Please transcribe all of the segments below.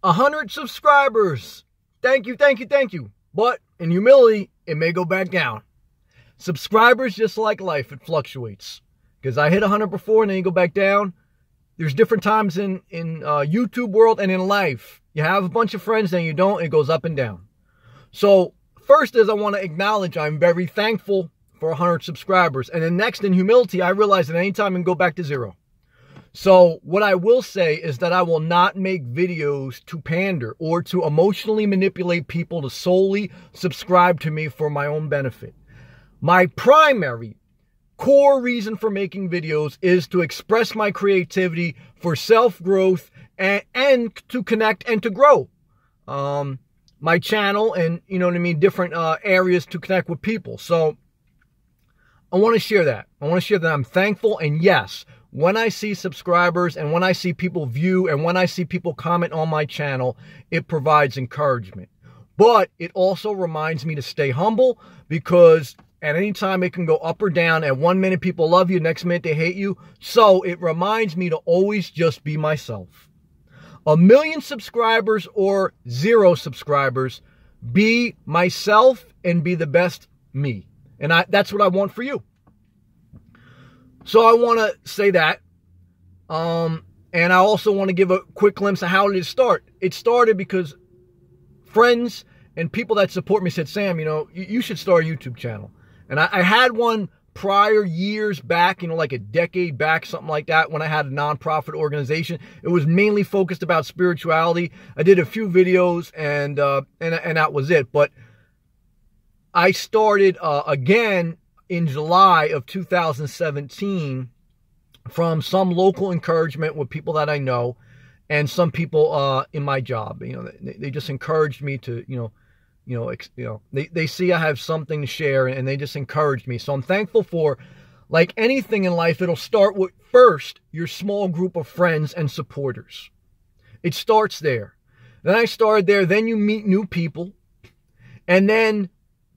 100 subscribers. Thank you, thank you, thank you. But in humility, it may go back down. Subscribers, just like life, it fluctuates. Because I hit 100 before and then you go back down. There's different times in YouTube world and in life. You have a bunch of friends, then you don't. It goes up and down. So first is I want to acknowledge I'm very thankful for 100 subscribers. And then next, in humility, I realize that anytime I can go back to 0. So what I will say is that I will not make videos to pander or to emotionally manipulate people to solely subscribe to me for my own benefit. My primary core reason for making videos is to express my creativity for self-growth and to connect and to grow my channel and, you know what I mean, different areas to connect with people. So I want to share that. I want to share that I'm thankful. And yes, when I see subscribers and when I see people view and when I see people comment on my channel, it provides encouragement. But it also reminds me to stay humble, because at any time it can go up or down. At 1 minute people love you, next minute they hate you. So it reminds me to always just be myself. 1 million subscribers or 0 subscribers, be myself and be the best me. And that's what I want for you. So I want to say that. And I also want to give a quick glimpse of how did it start. It started because friends and people that support me said, Sam, you know, you should start a YouTube channel. And I had one prior years back, you know, like a decade back, something like that, when I had a nonprofit organization. It was mainly focused about spirituality. I did a few videos and that was it. But I started again in July of 2017 from some local encouragement with people that I know and some people in my job. You know, they just encouraged me to, they see I have something to share and they just encouraged me. So I'm thankful for, like anything in life, it'll start with first your small group of friends and supporters. It starts there. Then I started there. Then you meet new people, and then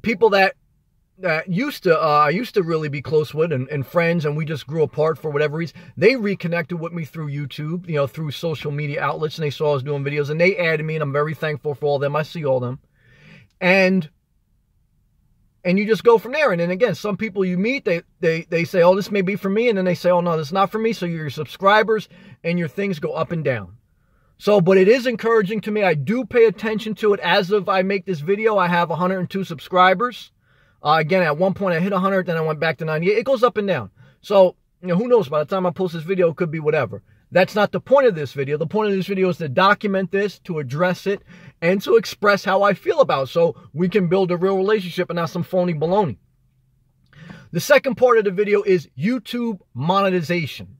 people that I used to really be close with and friends, and we just grew apart for whatever reason. They reconnected with me through YouTube, you know, through social media outlets, and they saw I was doing videos, and they added me, and I'm very thankful for all of them. I see all of them. And you just go from there. And then again, some people you meet, they say, oh, this may be for me. And then they say, oh, no, this is not for me. So your subscribers and your things go up and down. So, but it is encouraging to me. I do pay attention to it. As of I make this video, I have 102 subscribers. Again, at one point I hit 100, then I went back to 98. It goes up and down. So, you know, who knows? By the time I post this video, it could be whatever. That's not the point of this video. The point of this video is to document this, to address it, and to express how I feel about it so we can build a real relationship and not some phony baloney. The second part of the video is YouTube monetization.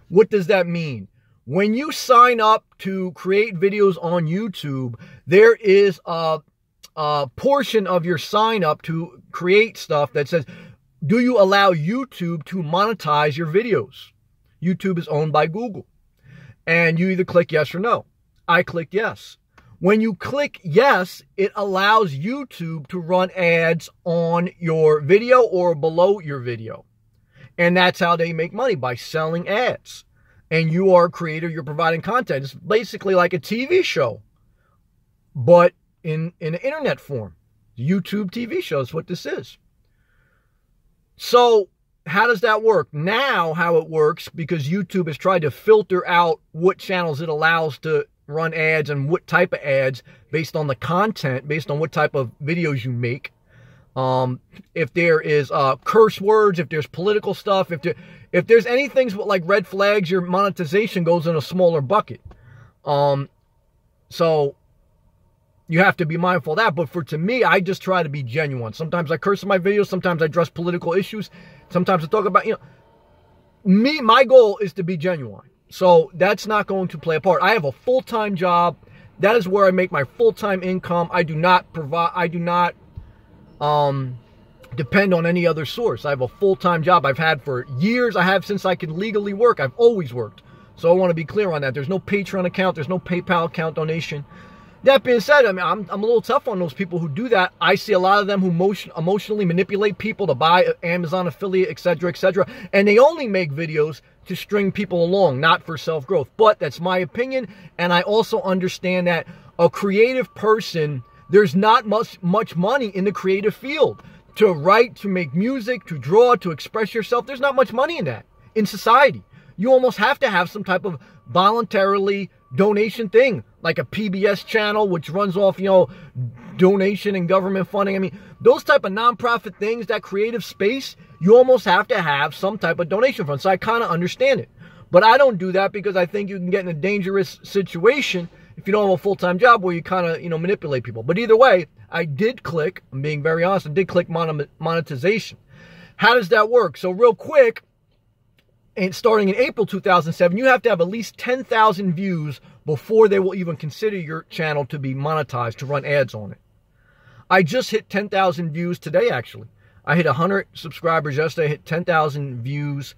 What does that mean? When you sign up to create videos on YouTube, there is a portion of your sign up to create stuff that says, do you allow YouTube to monetize your videos? YouTube is owned by Google. And you either click yes or no. I clicked yes. When you click yes, it allows YouTube to run ads on your video or below your video. And that's how they make money, by selling ads. And you are a creator, you're providing content. It's basically like a TV show, but in an internet form. YouTube TV show is what this is. So how does that work? Now, how it works, because YouTube has tried to filter out what channels it allows to run ads and what type of ads based on the content, based on what type of videos you make. If there is curse words, if there's political stuff, if there's anything like red flags, your monetization goes in a smaller bucket. So you have to be mindful of that. But to me, I just try to be genuine. Sometimes I curse in my videos. Sometimes I address political issues. Sometimes I talk about, my goal is to be genuine. So that's not going to play a part. I have a full-time job. That is where I make my full-time income. I do not depend on any other source. I have a full-time job I've had for years. I have since I can legally work. I've always worked. So I want to be clear on that. There's no Patreon account. There's no PayPal account donation. That being said, I mean, I'm a little tough on those people who do that. I see a lot of them who emotionally manipulate people to buy Amazon affiliate, etc., etc. And they only make videos to string people along, not for self-growth. But that's my opinion. And I also understand that a creative person, there's not much money in the creative field. To write, to make music, to draw, to express yourself, there's not much money in that in society. You almost have to have some type of voluntarily donation thing, like a PBS channel, which runs off, you know, donation and government funding. I mean, those type of nonprofit things, that creative space, you almost have to have some type of donation fund. So I kind of understand it. But I don't do that because I think you can get in a dangerous situation if you don't have a full-time job where you kind of, you know, manipulate people. But either way, I did click, I'm being very honest, I did click monetization. How does that work? So real quick, and starting in April 2007, you have to have at least 10,000 views before they will even consider your channel to be monetized, to run ads on it. I just hit 10,000 views today, actually. I hit 100 subscribers yesterday, I hit 10,000 views.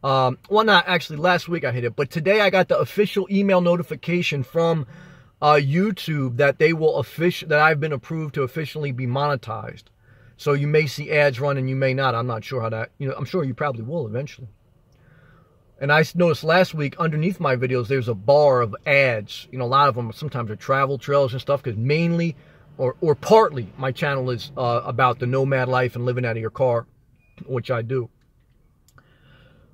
Well, not actually, last week I hit it, but today I got the official email notification from YouTube that they will that I've been approved to officially be monetized. So you may see ads run and you may not. I'm not sure how that, you know, I'm sure you probably will eventually. And I noticed last week underneath my videos, there's a bar of ads. You know, a lot of them sometimes are travel trails and stuff, because mainly or partly my channel is about the nomad life and living out of your car, which I do.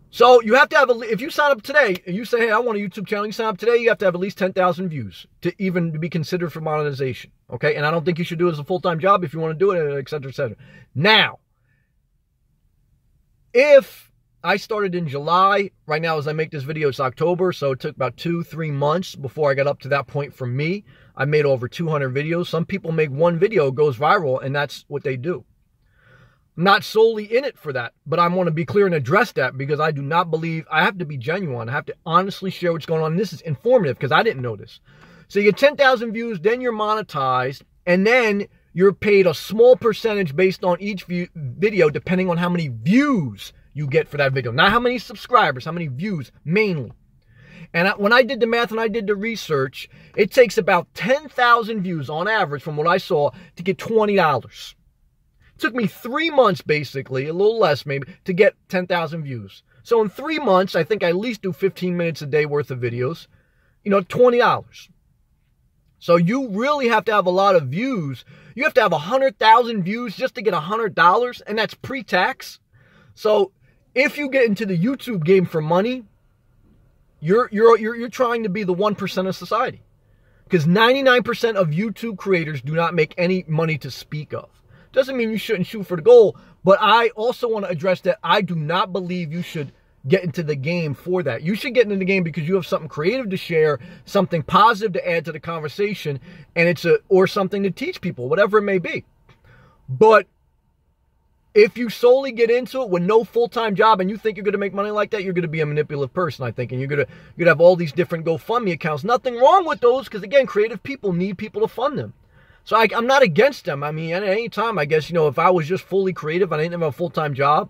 So you have to have, if you sign up today and you say, hey, I want a YouTube channel, you sign up today, you have to have at least 10,000 views to even be considered for monetization. Okay. And I don't think you should do it as a full-time job if you want to do it, et cetera, et cetera. Now, if I started in July, right now as I make this video, it's October. So it took about 2-3 months before I got up to that point for me. I made over 200 videos. Some people make one video, goes viral, and that's what they do. Not solely in it for that, but I want to be clear and address that, because I do not believe, I have to be genuine. I have to honestly share what's going on. And this is informative because I didn't know this. So you get 10,000 views, then you're monetized, and then you're paid a small percentage based on each video, depending on how many views you get for that video. Not how many subscribers, how many views mainly. And when I did the math and I did the research, it takes about 10,000 views on average, from what I saw, to get $20. It took me 3 months, basically, a little less maybe, to get 10,000 views. So in 3 months, I think I at least do 15 minutes a day worth of videos. You know, $20. So you really have to have a lot of views. You have to have 100,000 views just to get $100, and that's pre-tax. So if you get into the YouTube game for money, you're trying to be the 1% of society. Because 99% of YouTube creators do not make any money to speak of. Doesn't mean you shouldn't shoot for the goal, but I also want to address that I do not believe you should get into the game for that. You should get into the game because you have something creative to share, something positive to add to the conversation, and or something to teach people, whatever it may be. But if you solely get into it with no full-time job and you think you're going to make money like that, you're going to be a manipulative person, I think. And you're going to have all these different GoFundMe accounts. Nothing wrong with those, because, again, creative people need people to fund them. So I'm not against them. I mean, at any time, I guess, you know, if I was just fully creative and I didn't have a full-time job,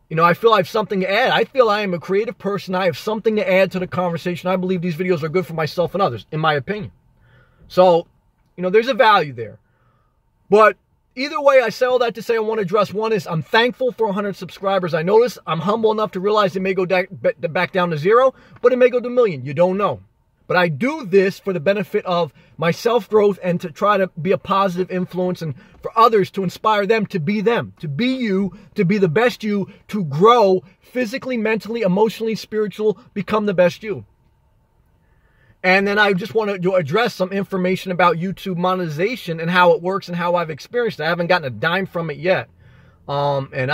you know, I feel I have something to add. I feel I am a creative person. I have something to add to the conversation. I believe these videos are good for myself and others, in my opinion. So, you know, there's a value there. But either way, I say all that to say I want to address one is I'm thankful for 100 subscribers. I notice I'm humble enough to realize it may go back down to 0, but it may go to 1 million. You don't know. But I do this for the benefit of my self-growth and to try to be a positive influence, and for others to inspire them, to be you, to be the best you, to grow physically, mentally, emotionally, spiritual, become the best you. And then I just want to address some information about YouTube monetization and how it works and how I've experienced it. I haven't gotten a dime from it yet. And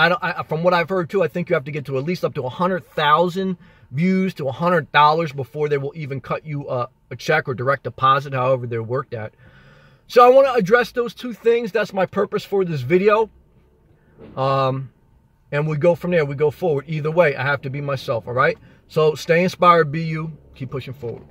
from what I've heard too, I think you have to get to at least up to 100,000 views to $100 before they will even cut you a check or direct deposit, however they're worked at. So I want to address those two things. That's my purpose for this video. And we go from there. We go forward. Either way, I have to be myself, all right? So stay inspired, be you, keep pushing forward.